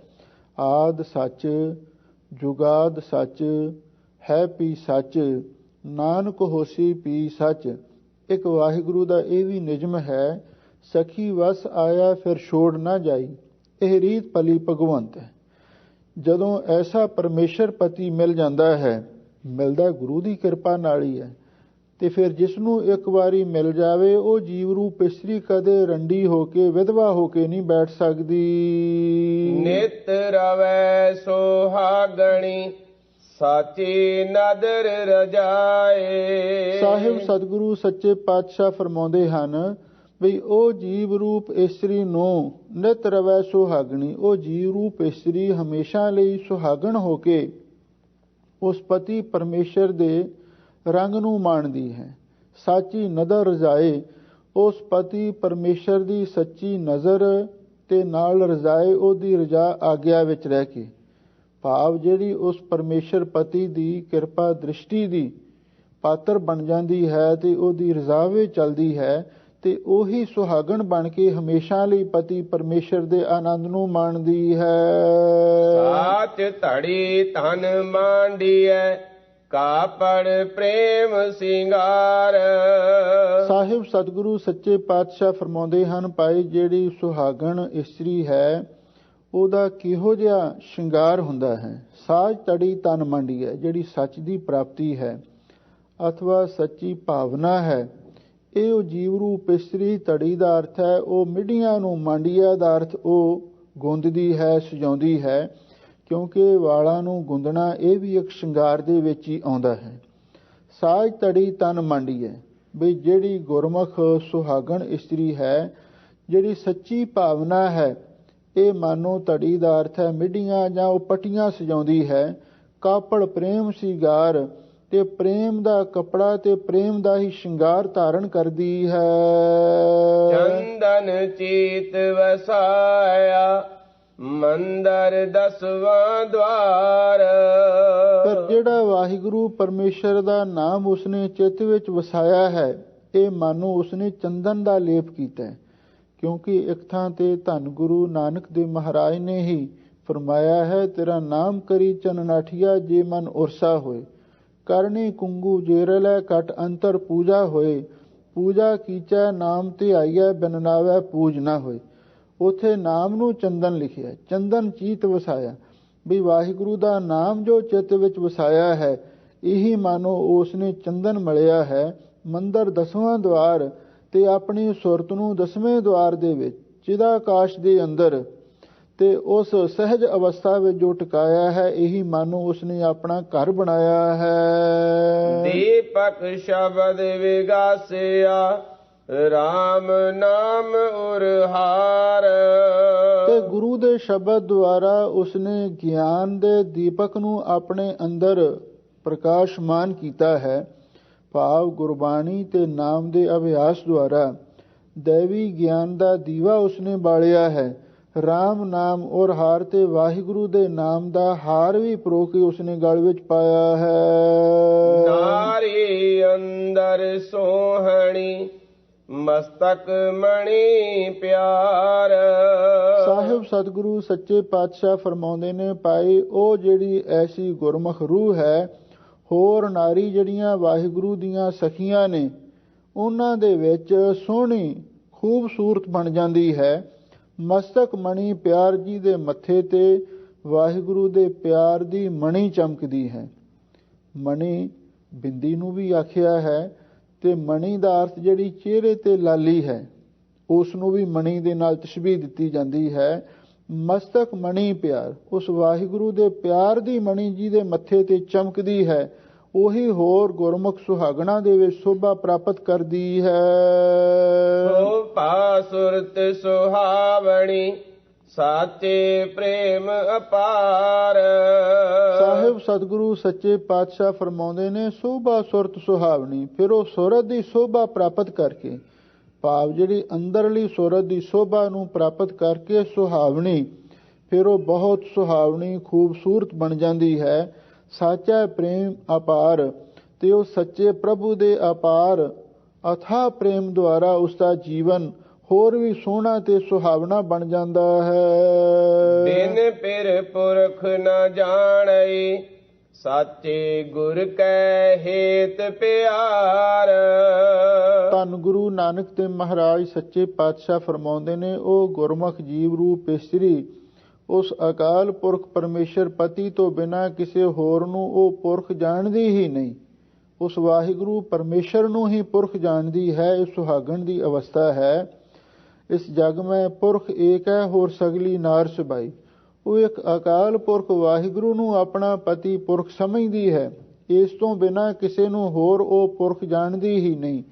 ਆਦ ਸੱਚ ਜੁਗਾਦ ਸੱਚ ਹੈ ਪੀ ਸੱਚ, ਨਾਨਕ ਹੋਸੀ ਪੀ ਸੱਚ। ਇੱਕ ਵਾਹਿਗੁਰੂ ਦਾ ਇਹ ਵੀ ਨਿਯਮ ਹੈ, ਸਖੀ ਵਸ ਆਇਆ ਫਿਰ ਛੋੜ ਨਾ ਜਾਈ। ਇਹ ਰੀਤ ਭਲੀ ਭਗਵੰਤ ਹੈ। ਜਦੋਂ ਐਸਾ ਪਰਮੇਸ਼ਰ ਪਤੀ ਮਿਲ ਜਾਂਦਾ ਹੈ, ਮਿਲਦਾ ਗੁਰੂ ਦੀ ਕਿਰਪਾ ਨਾਲ ਹੀ ਹੈ, ਤੇ ਫਿਰ ਜਿਸ ਨੂੰ ਇੱਕ ਵਾਰੀ ਮਿਲ ਜਾਵੇ, ਉਹ ਜੀਵ ਰੂਪ ਇਸਤਰੀ ਕਦੇ ਰੰਡੀ ਹੋ ਕੇ, ਵਿਧਵਾ ਹੋ ਕੇ ਨਹੀਂ ਬੈਠ ਸਕਦੀ। ਨਿਤ ਰਵੈ ਸੁਹਾਗਣੀ ਸਾਚੀ ਨਦਰ ਰਜਾਏ। ਸਾਹਿਬ ਸਤਿਗੁਰੂ ਸੱਚੇ ਪਾਤਸ਼ਾਹ ਫਰਮਾਉਂਦੇ ਹਨ ਵੀ ਉਹ ਜੀਵ ਰੂਪ ਇਸਤਰੀ ਨੂੰ ਨਿਤ ਰਵੈ ਸੁਹਾਗਣੀ, ਉਹ ਜੀਵ ਰੂਪ ਇਸਤਰੀ ਹਮੇਸ਼ਾ ਲਈ ਸੁਹਾਗਣ ਹੋ ਕੇ ਉਸ ਪਤੀ ਪਰਮੇਸ਼ਰ ਦੇ ਰੰਗ ਨੂੰ ਮਾਣਦੀ ਹੈ। ਸਾਚੀ ਨਦਰ ਰਜਾਏ, ਉਸ ਪਤੀ ਪਰਮੇਸ਼ਰ ਦੀ ਸੱਚੀ ਨਜ਼ਰ ਤੇ ਨਾਲ ਰਜਾਏ, ਉਹਦੀ ਰਜਾ ਆਗਿਆ ਵਿੱਚ ਰਹਿ ਕੇ। ਭਾਵ ਜਿਹੜੀ ਉਸ ਪਰਮੇਸ਼ਰ ਪਤੀ ਦੀ ਕਿਰਪਾ ਦ੍ਰਿਸ਼ਟੀ ਦੀ ਪਾਤਰ ਬਣ ਜਾਂਦੀ ਹੈ ਤੇ ਉਹਦੀ ਰਜ਼ਾ ਵਿੱਚ ਚੱਲਦੀ ਹੈ ਤੇ ਉਹੀ ਸੁਹਾਗਣ ਬਣ ਕੇ ਹਮੇਸ਼ਾ ਲਈ ਪਤੀ ਪਰਮੇਸ਼ਰ ਦੇ ਆਨੰਦ ਨੂੰ ਮਾਣਦੀ ਹੈ। ਸਾਚ ਧੜੀ ਤਨ ਮਾਂਡੀਐ ਕਾਪੜ ਪ੍ਰੇਮ ਸਿੰਗਾਰ। ਸਾਹਿਬ ਸਤਿਗੁਰੂ ਸੱਚੇ ਪਾਤਸ਼ਾਹ ਫਰਮਾਉਂਦੇ ਹਨ, ਭਾਈ ਜਿਹੜੀ ਸੁਹਾਗਣ ਇਸਤਰੀ ਹੈ ਉਹਦਾ ਕਿਹੋ ਜਿਹਾ ਸ਼ਿੰਗਾਰ ਹੁੰਦਾ ਹੈ। ਸਾਜ ਤੜੀ ਤਨ ਮਾਂਡੀ ਹੈ, ਜਿਹੜੀ ਸੱਚ ਦੀ ਪ੍ਰਾਪਤੀ ਹੈ ਅਥਵਾ ਸੱਚੀ ਭਾਵਨਾ ਹੈ। ਇਹ ਉਹ ਜੀਵ ਰੂਪ ਇਸਤਰੀ ਧੜੀ ਦਾ ਅਰਥ ਹੈ, ਉਹ ਮਿੱਡੀਆਂ ਨੂੰ ਮਾਂਡੀਆਂ ਦਾ ਅਰਥ ਉਹ ਗੁੰਦਦੀ ਹੈ, ਸਜਾਉਂਦੀ ਹੈ, ਕਿਉਂਕਿ ਵਾਲਾਂ ਨੂੰ ਗੁੰਦਣਾ ਇਹ ਵੀ ਇੱਕ ਸ਼ਿੰਗਾਰ ਦੇ ਵਿੱਚ ਹੀ ਆਉਂਦਾ ਹੈ। ਸਾਜ ਤੜੀ ਤਨ ਮਾਂਡੀ ਹੈ, ਵੀ ਜਿਹੜੀ ਗੁਰਮੁਖ ਸੁਹਾਗਣ ਇਸਤਰੀ ਹੈ, ਜਿਹੜੀ ਸੱਚੀ ਭਾਵਨਾ ਹੈ, ਇਹ ਮਾਨੋ ਧੜੀ ਦਾ ਅਰਥ ਹੈ ਮਿੱਡੀਆਂ ਜਾਂ ਉਹ ਪੱਟੀਆਂ ਸਜਾਉਂਦੀ ਹੈ। ਕਾਪੜ ਪ੍ਰੇਮ ਸਿੰਗਾਰ, ਤੇ ਪ੍ਰੇਮ ਦਾ ਕਪੜਾ ਤੇ ਪ੍ਰੇਮ ਦਾ ਹੀ ਸ਼ਿੰਗਾਰ ਧਾਰਨ ਕਰਦੀ ਹੈ। ਚੰਦਨ ਚੀਤ ਵਸਾਇਆ ਮੰਦਰ 10ਵਾਂ ਦਵਾਰ। ਪਰ ਜਿਹੜਾ ਵਾਹਿਗੁਰੂ ਪਰਮੇਸ਼ਰ ਦਾ ਨਾਮ ਉਸਨੇ ਚਿੱਤ ਵਿੱਚ ਵਸਾਇਆ ਹੈ, ਇਹ ਮਾਨੋ ਉਸਨੇ ਚੰਦਨ ਦਾ ਲੇਪ ਕੀਤਾ ਹੈ, ਕਿਉਂਕਿ ਇੱਕ ਥਾਂ ਤੇ ਧੰਨ ਗੁਰੂ ਨਾਨਕ ਦੇਵ ਮਹਾਰਾਜ ਨੇ ਹੀ ਫਰਮਾਇਆ ਹੈ, ਤੇਰਾ ਨਾਮ ਕਰੀ ਚਨਨਾਠੀਆ ਜੇ ਮਨ ਉਰਸਾ ਹੋਏ, ਕਰਨੀ ਕੁੰਗੂ ਜੇਰਲੇ ਕਟ ਅੰਤਰ ਪੂਜਾ ਹੋਏ, ਪੂਜਾ ਕੀਚੈ ਨਾਮ ਤੇ ਆਈਐ ਬਿਨ ਨਾਵੈ ਪੂਜ ਨਾ ਹੋਏ। ਉਥੇ ਨਾਮ ਨੂੰ ਚੰਦਨ ਲਿਖਿਆ, ਚੰਦਨ ਚੀਤ ਵਸਾਇਆ, ਵੀ ਵਾਹਿਗੁਰੂ ਦਾ ਨਾਮ ਜੋ ਚਿੱਤ ਵਿੱਚ ਵਸਾਇਆ ਹੈ, ਇਹੀ ਮਾਨੋ ਉਸਨੇ ਚੰਦਨ ਮਲਿਆ ਹੈ। ਮੰਦਰ 10ਵਾਂ ਦਵਾਰ, ਤੇ ਆਪਣੀ ਸੁਰਤ ਨੂੰ 10ਵੇਂ ਦਵਾਰ ਦੇ ਵਿੱਚ ਚਿਦਾਕਾਸ਼ ਦੇ ਅੰਦਰ ਤੇ ਉਸ ਸਹਿਜ ਅਵਸਥਾ ਵਿੱਚ ਜੋ ਟਿਕਾਇਆ ਹੈ, ਇਹੀ ਮਾਨੋ ਉਸਨੇ ਆਪਣਾ ਘਰ ਬਣਾਇਆ ਹੈ। ਦੀਪਕ ਸ਼ਬਦ ਵਿਗਾਸਿਆ ਰਾਮ ਨਾਮ ਉਰਹਾਰ। ਤੇ ਗੁਰੂ ਦੇ ਸ਼ਬਦ ਦੁਆਰਾ ਉਸਨੇ ਗਿਆਨ ਦੇ ਦੀਪਕ ਨੂੰ ਆਪਣੇ ਅੰਦਰ ਪ੍ਰਕਾਸ਼ਮਾਨ ਕੀਤਾ ਹੈ। ਭਾਵ ਗੁਰਬਾਣੀ ਤੇ ਨਾਮ ਦੇ ਅਭਿਆਸ ਦੁਆਰਾ ਦੇਵੀ ਗਿਆਨ ਦਾ ਦੀਵਾ ਉਸਨੇ ਬਾਲਿਆ ਹੈ। ਰਾਮ ਨਾਮ ਔਰ ਹਾਰ ਤੇ ਵਾਹਿਗੁਰੂ ਦੇ ਨਾਮ ਦਾ ਹਾਰ ਵੀ ਪਰੋ ਕੇ ਉਸਨੇ ਗਲ ਵਿੱਚ ਪਾਇਆ ਹੈ। ਨਾਰੀ ਅੰਦਰ ਸੋਹਣੀ ਮਸਤਕ ਮਣੀ ਪਿਆਰ। ਸਾਹਿਬ ਸਤਿਗੁਰੂ ਸੱਚੇ ਪਾਤਸ਼ਾਹ ਫਰਮਾਉਂਦੇ ਨੇ, ਭਾਈ ਉਹ ਜਿਹੜੀ ਐਸੀ ਗੁਰਮੁਖ ਰੂਹ ਹੈ, ਹੋਰ ਨਾਰੀ ਜਿਹੜੀਆਂ ਵਾਹਿਗੁਰੂ ਦੀਆਂ ਸਖੀਆਂ ਨੇ, ਉਹਨਾਂ ਦੇ ਵਿੱਚ ਸੋਹਣੀ ਖੂਬਸੂਰਤ ਬਣ ਜਾਂਦੀ ਹੈ। ਮਸਤਕ ਮਣੀ ਪਿਆਰ ਜੀ ਦੇ ਮੱਥੇ ਤੇ ਵਾਹਿਗੁਰੂ ਦੇ ਪਿਆਰ ਦੀ ਮਣੀ ਚਮਕਦੀ ਹੈ। ਮਣੀ ਬਿੰਦੀ ਨੂੰ ਵੀ ਆਖਿਆ ਹੈ, ਤੇ ਮਣੀ ਦਾ ਅਰਥ ਜਿਹੜੀ ਚਿਹਰੇ ਤੇ ਲਾਲੀ ਹੈ, ਉਸ ਨੂੰ ਵੀ ਮਣੀ ਦੇ ਨਾਲ ਤਸ਼ਬੀਹ ਦਿੱਤੀ ਜਾਂਦੀ ਹੈ। ਮਸਤਕ ਮਣੀ ਪਿਆਰ, ਉਸ ਵਾਹਿਗੁਰੂ ਦੇ ਪਿਆਰ ਦੀ ਮਣੀ ਜੀ ਦੇ ਮੱਥੇ ਤੇ ਚਮਕਦੀ ਹੈ, ਉਹੀ ਹੋਰ ਗੁਰਮੁਖ ਸੁਹਾਗਣਾ ਦੇ ਵਿੱਚ ਸ਼ੋਭਾ ਪ੍ਰਾਪਤ ਕਰਦੀ ਹੈ। ਸ਼ੋਭਾ ਸੁਰਤ ਸੁਹਾਵਣੀ ਸਾਚੇ ਪ੍ਰੇਮ ਅਪਾਰ। ਸਾਹਿਬ ਸਤਿਗੁਰੂ ਸੱਚੇ ਪਾਤਸ਼ਾਹ ਫਰਮਾਉਂਦੇ ਨੇ, ਸ਼ੋਭਾ ਸੁਰਤ ਸੁਹਾਵਣੀ, ਫਿਰ ਉਹ ਸੁਰਤ ਦੀ ਸ਼ੋਭਾ ਪ੍ਰਾਪਤ ਕਰਕੇ, ਭਾਵ ਜਿਹੜੀ ਅੰਦਰਲੀ ਸੁਰਤ ਦੀ ਸ਼ੋਭਾ ਨੂੰ ਪ੍ਰਾਪਤ ਕਰਕੇ ਸੁਹਾਵਣੀ, ਫਿਰ ਉਹ ਬਹੁਤ ਸੁਹਾਵਣੀ ਖੂਬਸੂਰਤ ਬਣ ਜਾਂਦੀ ਹੈ। ਸਾਚਾ ਪ੍ਰੇਮ ਅਪਾਰ, ਤੇ ਉਹ ਸੱਚੇ ਪ੍ਰਭੂ ਦੇ ਅਪਾਰ ਅਥਾਹ ਪ੍ਰੇਮ ਦੁਆਰਾ ਉਸ ਦਾ ਜੀਵਨ ਹੋਰ ਵੀ ਸੋਹਣਾ ਤੇ ਸੁਹਾਵਣਾ ਬਣ ਜਾਂਦਾ ਹੈ। ਦਿਨ ਪਿਰ ਪੁਰਖ ਨ ਜਾਣਈ ਸਾਚੇ ਗੁਰ ਕੈ ਹੇਤ ਪਿਆਰ। ਧੰਨ ਗੁਰੂ ਨਾਨਕ ਦੇਵ ਮਹਾਰਾਜ ਸੱਚੇ ਪਾਤਸ਼ਾਹ ਫਰਮਾਉਂਦੇ ਨੇ, ਉਹ ਗੁਰਮੁਖ ਜੀਵ ਰੂਪ ਇਸਤਰੀ ਉਸ ਅਕਾਲ ਪੁਰਖ ਪਰਮੇਸ਼ਰ ਪਤੀ ਤੋਂ ਬਿਨਾਂ ਕਿਸੇ ਹੋਰ ਨੂੰ ਉਹ ਪੁਰਖ ਜਾਣਦੀ ਹੀ ਨਹੀਂ, ਉਸ ਵਾਹਿਗੁਰੂ ਪਰਮੇਸ਼ਰ ਨੂੰ ਹੀ ਪੁਰਖ ਜਾਣਦੀ ਹੈ। ਇਹ ਸੁਹਾਗਣ ਦੀ ਅਵਸਥਾ ਹੈ। ਇਸ ਜਗ ਮੈਂ ਪੁਰਖ ਏਕ ਹੈ, ਹੋਰ ਸਗਲੀ ਨਾਰ ਸਬਾਈ। ਉਹ ਇੱਕ ਅਕਾਲ ਪੁਰਖ ਵਾਹਿਗੁਰੂ ਨੂੰ ਆਪਣਾ ਪਤੀ ਪੁਰਖ ਸਮਝਦੀ ਹੈ, ਇਸ ਤੋਂ ਬਿਨਾਂ ਕਿਸੇ ਨੂੰ ਹੋਰ ਉਹ ਪੁਰਖ ਜਾਣਦੀ ਹੀ ਨਹੀਂ।